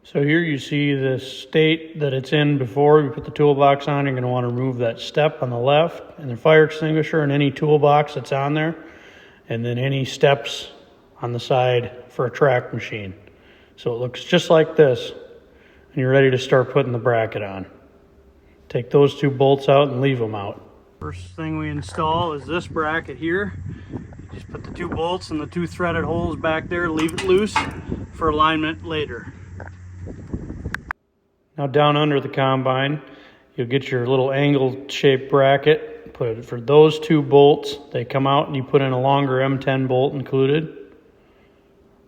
So here you see the state that it's in before you put the toolbox on. You're going to want to remove that step on the left and the fire extinguisher and any toolbox that's on there, and then any steps on the side for a track machine. So it looks just like this, and you're ready to start putting the bracket on. Take those two bolts out and leave them out. First thing we install is this bracket here. Just put the two bolts and the two threaded holes back there, leave it loose for alignment later. Now down under the combine, you'll get your little angled shaped bracket. Put it for those two bolts. They come out and you put in a longer M10 bolt included.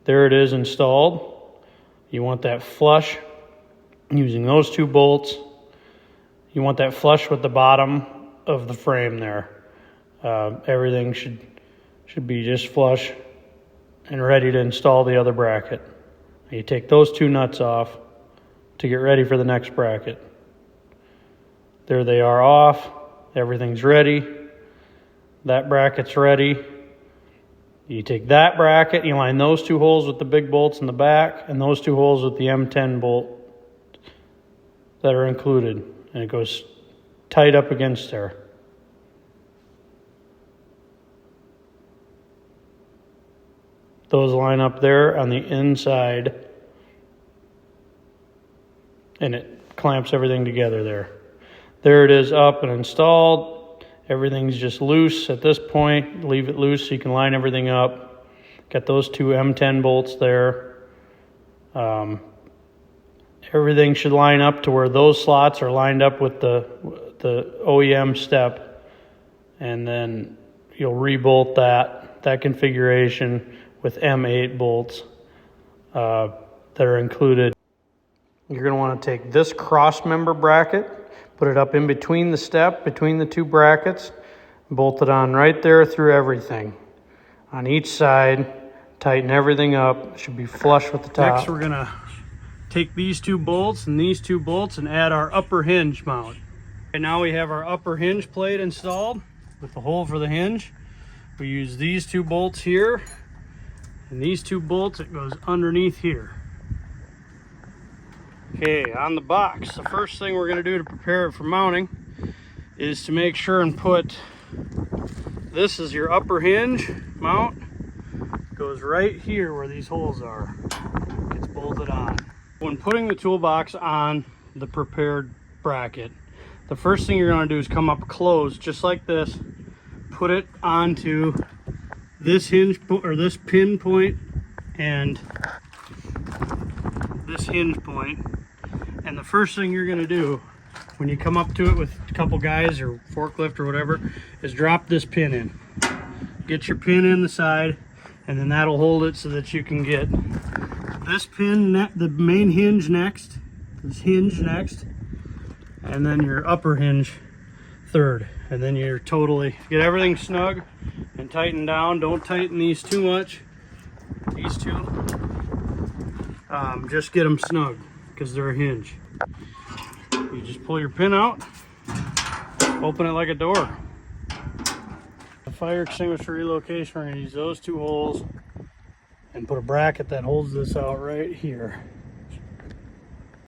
There it is installed. You want that flush using those two bolts. You want that flush with the bottom of the frame there. Everything should be just flush and ready to install the other bracket. You take those two nuts off to get ready for the next bracket. There they are off. Everything's ready. That bracket's ready. You take that bracket, you line those two holes with the big bolts in the back and those two holes with the M10 bolt that are included. And it goes tight up against there. Those line up there on the inside, and it clamps everything together there. There it is up and installed. Everything's just loose at this point. Leave it loose so you can line everything up. Got those two M10 bolts there. Everything should line up to where those slots are lined up with the OEM step, and then you'll re-bolt that configuration with M8 bolts that are included. You're going to want to take this cross member bracket, put it up in between the step, between the two brackets, bolt it on right there through everything. On each side, tighten everything up. It should be flush with the top. Next, we're going to take these two bolts and add our upper hinge mount. And now we have our upper hinge plate installed with the hole for the hinge. We use these two bolts here, and these two bolts, it goes underneath here. Okay, on the box, the first thing we're going to do to prepare it for mounting is to make sure and put, this is your upper hinge mount. It goes right here where these holes are. It's bolted on. When putting the toolbox on the prepared bracket, the first thing you're going to do is come up close, just like this. Put it onto this hinge or this pin point and this hinge point. And the first thing you're going to do when you come up to it with a couple guys or forklift or whatever is drop this pin in. Get your pin in the side, and then that'll hold it so that you can get this pin, the main hinge next, this hinge next, and then your upper hinge third. And then you're totally, get everything snug and tighten down. Don't tighten these too much. These two, just get them snug because they're a hinge. You just pull your pin out, open it like a door. The fire extinguisher relocation, we're going to use those two holes and put a bracket that holds this out right here.